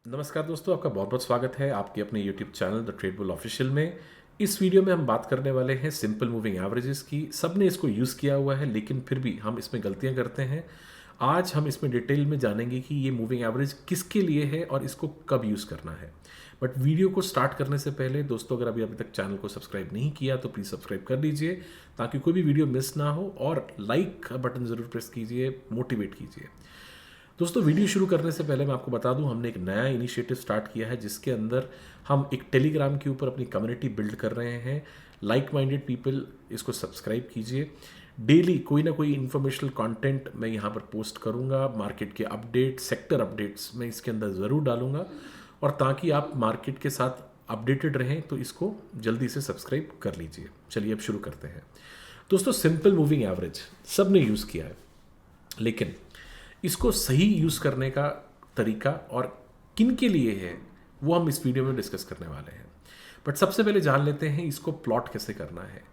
नमस्कार दोस्तों, आपका बहुत बहुत स्वागत है आपके अपने YouTube channel the trade bull official में। इस वीडियो में हम बात करने वाले हैं सिंपल मूविंग एवरेजेस की। सबने इसको यूज़ किया हुआ है, लेकिन फिर भी हम इसमें गलतियां करते हैं। आज हम इसमें डिटेल में जानेंगे कि ये मूविंग एवरेज किसके लिए है और इसको कब यूज़ करना है। बट वीडियो को स्टार्ट करने से पहले दोस्तों, अगर अभी तक चैनल को सब्सक्राइब नहीं किया तो प्लीज़ सब्सक्राइब कर लीजिए ताकि कोई भी वीडियो मिस ना हो, और लाइक बटन ज़रूर प्रेस कीजिए, मोटिवेट कीजिए। दोस्तों, वीडियो शुरू करने से पहले मैं आपको बता दूं, हमने एक नया इनिशिएटिव स्टार्ट किया है जिसके अंदर हम एक टेलीग्राम के ऊपर अपनी कम्युनिटी बिल्ड कर रहे हैं। लाइक माइंडेड पीपल, इसको सब्सक्राइब कीजिए। डेली कोई ना कोई इन्फॉर्मेशनल कंटेंट मैं यहाँ पर पोस्ट करूँगा। मार्केट के अपडेट, सेक्टर अपडेट्स मैं इसके अंदर ज़रूर डालूंगा, और ताकि आप मार्केट के साथ अपडेटेड रहें तो इसको जल्दी से सब्सक्राइब कर लीजिए। चलिए अब शुरू करते हैं। दोस्तों, सिंपल मूविंग एवरेज सब ने यूज़ किया है, लेकिन इसको सही यूज़ करने का तरीका और किन के लिए है वो हम इस वीडियो में डिस्कस करने वाले हैं। बट सबसे पहले जान लेते हैं इसको प्लॉट कैसे करना है।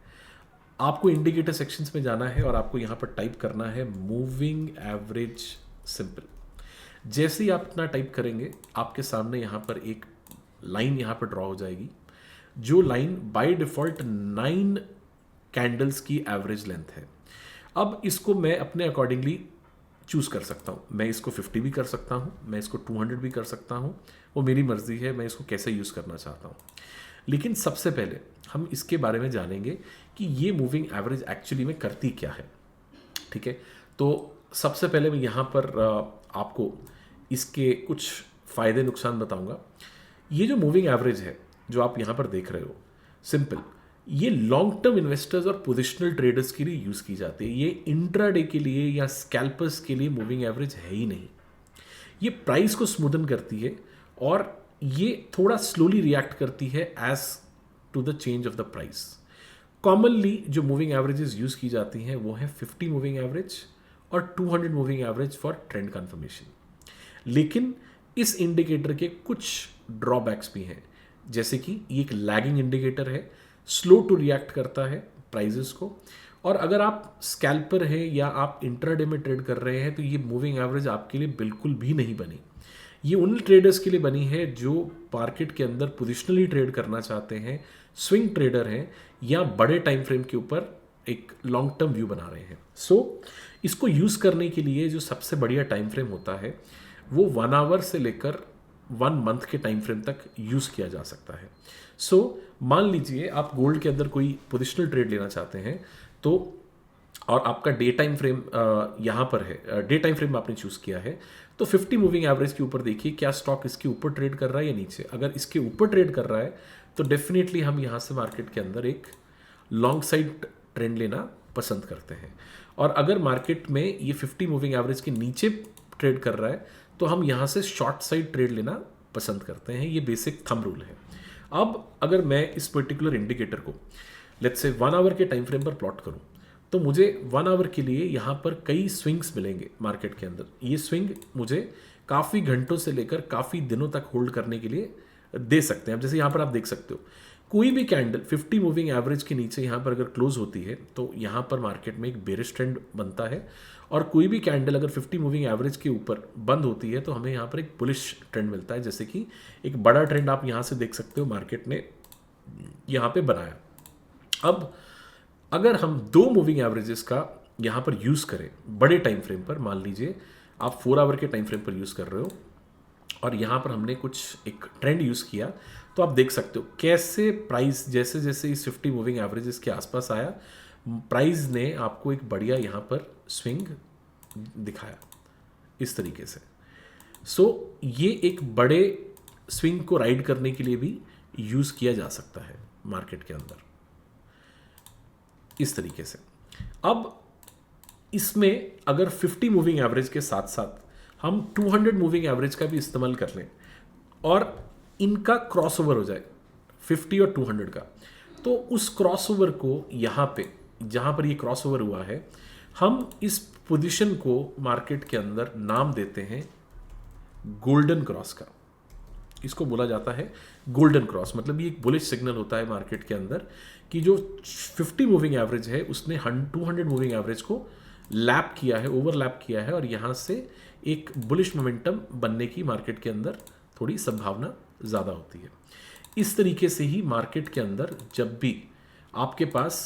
आपको इंडिकेटर सेक्शंस में जाना है और आपको यहाँ पर टाइप करना है मूविंग एवरेज सिंपल। जैसे ही आप इतना टाइप करेंगे, आपके सामने यहाँ पर एक लाइन यहाँ पर ड्रॉ हो जाएगी, जो लाइन बाय डिफ़ॉल्ट 9 कैंडल्स की एवरेज लेंथ है। अब इसको मैं अपने अकॉर्डिंगली चूज़ कर सकता हूँ। मैं इसको 50 भी कर सकता हूँ, मैं इसको 200 भी कर सकता हूँ, वो मेरी मर्ज़ी है, मैं इसको कैसे यूज़ करना चाहता हूँ। लेकिन सबसे पहले हम इसके बारे में जानेंगे कि ये मूविंग एवरेज एक्चुअली में करती क्या है। ठीक है, तो सबसे पहले मैं यहाँ पर आपको इसके कुछ फ़ायदे नुकसान बताऊँगा। ये जो मूविंग एवरेज है जो आप यहाँ पर देख रहे हो, सिंपल, ये लॉन्ग टर्म इन्वेस्टर्स और पोजिशनल ट्रेडर्स के लिए यूज़ की जाती है। ये इंट्राडे के लिए या स्कैल्पर्स के लिए मूविंग एवरेज है ही नहीं। ये प्राइस को स्मूदन करती है और ये थोड़ा स्लोली रिएक्ट करती है as to the change of the price. Commonly जो मूविंग एवरेजेस यूज़ की जाती हैं वो है 50 मूविंग एवरेज और 200 moving average for trend confirmation. लेकिन इस इंडिकेटर के कुछ ड्रॉबैक्स भी हैं, जैसे कि ये एक लैगिंग इंडिकेटर है, स्लो टू रिएक्ट करता है प्राइजेस को, और अगर आप स्कैल्पर है या आप इंट्राडे में ट्रेड कर रहे हैं तो ये मूविंग एवरेज आपके लिए बिल्कुल भी नहीं बनी। ये उन ट्रेडर्स के लिए बनी है जो मार्केट के अंदर पोजिशनली ट्रेड करना चाहते हैं, स्विंग ट्रेडर हैं, या बड़े टाइम फ्रेम के ऊपर एक लॉन्ग टर्म व्यू बना रहे हैं। इसको यूज़ करने के लिए जो सबसे बढ़िया टाइम फ्रेम होता है वो 1 आवर से लेकर 1 मंथ के टाइम फ्रेम तक यूज़ किया जा सकता है। मान लीजिए आप गोल्ड के अंदर कोई पोजिशनल ट्रेड लेना चाहते हैं, तो और आपका डे टाइम फ्रेम यहाँ पर है, डे टाइम फ्रेम आपने चूज़ किया है, तो 50 मूविंग एवरेज के ऊपर देखिए क्या स्टॉक इसके ऊपर ट्रेड कर रहा है या नीचे। अगर इसके ऊपर ट्रेड कर रहा है तो डेफिनेटली हम यहाँ से मार्केट के अंदर एक लॉन्ग साइड ट्रेंड लेना पसंद करते हैं। और अगर मार्केट में ये 50 मूविंग एवरेज के नीचे ट्रेड कर रहा है तो हम यहाँ से शॉर्ट साइड ट्रेड लेना पसंद करते हैं। ये बेसिक थंब रूल है। अब अगर मैं इस पर्टिकुलर इंडिकेटर को लेट्स से 1 आवर के टाइम फ्रेम पर प्लॉट करूं, तो मुझे 1 आवर के लिए यहाँ पर कई स्विंग्स मिलेंगे मार्केट के अंदर। ये स्विंग मुझे काफ़ी घंटों से लेकर काफ़ी दिनों तक होल्ड करने के लिए दे सकते हैं। अब जैसे यहाँ पर आप देख सकते हो, कोई भी कैंडल 50 मूविंग एवरेज के नीचे यहाँ पर अगर क्लोज होती है तो यहाँ पर मार्केट में एक बेरिश ट्रेंड बनता है, और कोई भी कैंडल अगर 50 मूविंग एवरेज के ऊपर बंद होती है तो हमें यहाँ पर एक बुलिश ट्रेंड मिलता है। जैसे कि एक बड़ा ट्रेंड आप यहाँ से देख सकते हो मार्केट ने यहाँ पे बनाया। अब अगर हम 2 मूविंग एवरेजेस का यहाँ पर यूज़ करें बड़े टाइम फ्रेम पर, मान लीजिए आप 4 आवर के टाइम फ्रेम पर यूज़ कर रहे हो और यहाँ पर हमने कुछ एक ट्रेंड यूज़ किया, तो आप देख सकते हो कैसे प्राइस जैसे जैसे इस 50 मूविंग एवरेजेस के आसपास आया, प्राइस ने आपको एक बढ़िया यहाँ पर स्विंग दिखाया इस तरीके से। ये एक बड़े स्विंग को राइड करने के लिए भी यूज़ किया जा सकता है मार्केट के अंदर इस तरीके से। अब इसमें अगर 50 मूविंग एवरेज के साथ साथ हम 200 मूविंग एवरेज का भी इस्तेमाल कर लें और इनका क्रॉसओवर हो जाए 50 और 200 का, तो उस क्रॉसओवर को यहाँ पे जहाँ पर ये क्रॉसओवर हुआ है, हम इस पोजीशन को मार्केट के अंदर नाम देते हैं गोल्डन क्रॉस का। इसको बोला जाता है गोल्डन क्रॉस। मतलब ये एक बुलिश सिग्नल होता है मार्केट के अंदर कि जो 50 मूविंग एवरेज है उसने 200 मूविंग एवरेज को लैप किया है, ओवरलैप किया है, और यहाँ से एक बुलिश मोमेंटम बनने की मार्केट के अंदर थोड़ी संभावना ज़्यादा होती है। इस तरीके से ही मार्केट के अंदर जब भी आपके पास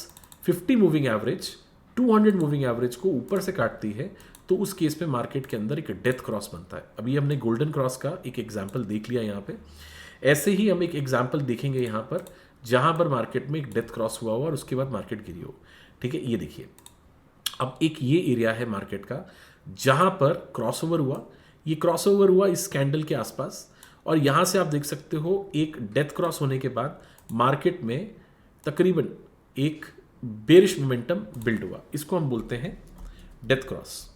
50 मूविंग एवरेज 200 मूविंग एवरेज को ऊपर से काटती है तो उस केस में मार्केट के अंदर एक डेथ क्रॉस बनता है। अभी हमने गोल्डन क्रॉस का एक एग्जाम्पल देख लिया यहाँ पे। ऐसे ही हम एक एग्जाम्पल देखेंगे यहाँ पर जहाँ पर मार्केट में एक डेथ क्रॉस हुआ और उसके बाद मार्केट गिरी हो। ठीक है, ये देखिए, अब एक ये एरिया है मार्केट का जहाँ पर क्रॉसओवर हुआ। ये क्रॉसओवर हुआ इस कैंडल के आसपास और यहाँ से आप देख सकते हो एक डेथ क्रॉस होने के बाद मार्केट में तकरीबन एक बेरिश मोमेंटम बिल्ड हुआ। इसको हम बोलते हैं डेथ क्रॉस।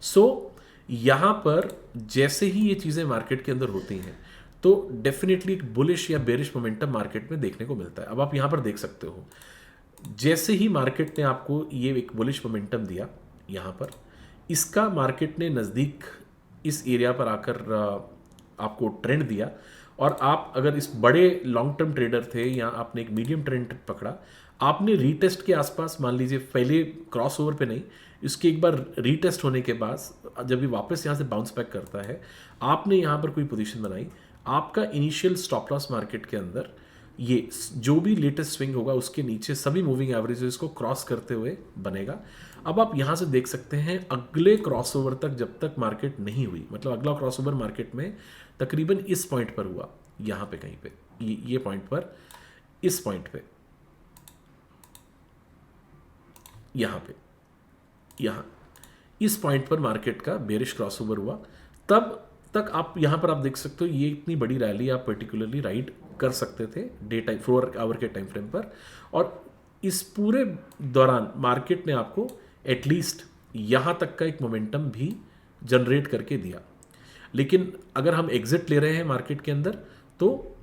सो यहाँ पर जैसे ही ये चीज़ें मार्केट के अंदर होती हैं तो डेफिनेटली एक बुलिश या बेरिश मोमेंटम मार्केट में देखने को मिलता है। अब आप यहाँ पर देख सकते हो जैसे ही मार्केट ने आपको ये एक बुलिश मोमेंटम दिया, यहाँ पर इसका मार्केट ने नज़दीक इस एरिया पर आकर आपको ट्रेंड दिया और आप अगर इस बड़े लॉन्ग टर्म ट्रेडर थे या आपने एक मीडियम ट्रेंड पकड़ा, आपने रीटेस्ट के आसपास, मान लीजिए पहले क्रॉस ओवर पे नहीं, इसके एक बार रीटेस्ट होने के बाद जब ये वापस यहाँ से बाउंस बैक करता है, आपने यहाँ पर कोई पोजीशन बनाई, आपका इनिशियल स्टॉप लॉस मार्केट के अंदर ये जो भी लेटेस्ट स्विंग होगा उसके नीचे सभी मूविंग एवरेजेस को क्रॉस करते हुए बनेगा। अब आप यहाँ से देख सकते हैं अगले क्रॉसओवर तक जब तक मार्केट नहीं हुई, मतलब अगला क्रॉसओवर मार्केट में तकरीबन इस पॉइंट पर हुआ, यहाँ पे कहीं पे ये पॉइंट पर, इस पॉइंट पे, यहाँ पे, यहाँ इस पॉइंट पर मार्केट का बेरिश क्रॉसओवर हुआ। तब तक आप यहाँ पर आप देख सकते हो ये इतनी बड़ी रैली आप पर्टिकुलरली राइड कर सकते थे डे टाइम 4 आवर के टाइम फ्रेम पर, और इस पूरे दौरान मार्केट ने आपको एटलीस्ट यहाँ तक का एक मोमेंटम भी जनरेट करके दिया। लेकिन अगर हम एग्जिट ले रहे हैं मार्केट के अंदर, तो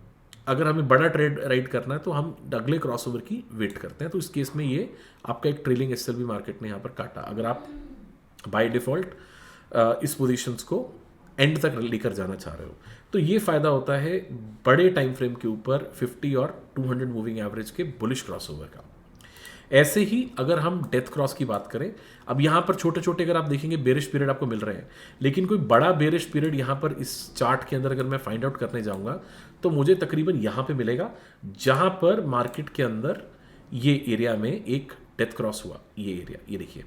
अगर हमें बड़ा ट्रेड राइड करना है तो हम अगले क्रॉसओवर की वेट करते हैं। तो इस केस में ये आपका एक ट्रेलिंग एसएलवी मार्केट ने यहाँ पर काटा। अगर आप बाय डिफ़ॉल्ट इस पोजीशंस को एंड तक लेकर जाना चाह रहे हो तो ये फ़ायदा होता है बड़े टाइम फ्रेम के ऊपर 50 और 200 मूविंग एवरेज के बुलिश क्रॉसओवर का। ऐसे ही अगर हम डेथ क्रॉस की बात करें, अब यहाँ पर छोटे छोटे अगर आप देखेंगे बेरिश पीरियड आपको मिल रहे हैं, लेकिन कोई बड़ा बेरिश पीरियड यहाँ पर इस चार्ट के अंदर अगर मैं फाइंड आउट करने जाऊँगा तो मुझे तकरीबन यहाँ पे मिलेगा जहाँ पर मार्केट के अंदर ये एरिया में एक डेथ क्रॉस हुआ। ये एरिया, ये देखिए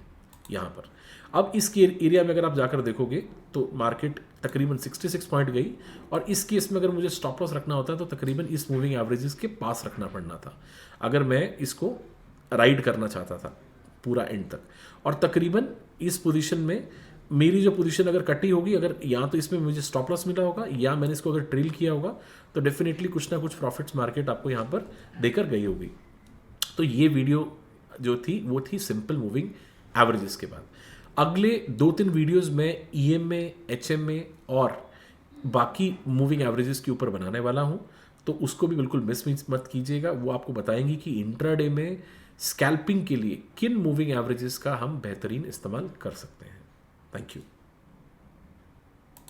यहाँ पर। अब इस एरिया में अगर आप जाकर देखोगे तो मार्केट तकरीबन 66 पॉइंट गई, और इस केस में अगर मुझे स्टॉप लॉस रखना होता तो तकरीबन इस मूविंग एवरेजेस के पास रखना पड़ना था अगर मैं इसको राइड करना चाहता था पूरा एंड तक। और तकरीबन इस पोजीशन में मेरी जो पोजीशन अगर कटी होगी, अगर या तो इसमें मुझे स्टॉप लॉस मिला होगा या मैंने इसको अगर ट्रेल किया होगा, तो डेफिनेटली कुछ ना कुछ प्रॉफिट्स मार्केट आपको यहाँ पर देकर गई होगी। तो ये वीडियो जो थी वो थी सिंपल मूविंग एवरेजेस के बाद। अगले 2-3 वीडियोस में EMA, HMA और बाकी मूविंग एवरेजेस के ऊपर बनाने वाला हूँ, तो उसको भी बिल्कुल मिस मत कीजिएगा। वो आपको बताएंगी कि इंट्राडे में स्कैल्पिंग के लिए किन मूविंग एवरेजेस का हम बेहतरीन इस्तेमाल कर सकते हैं। Thank you.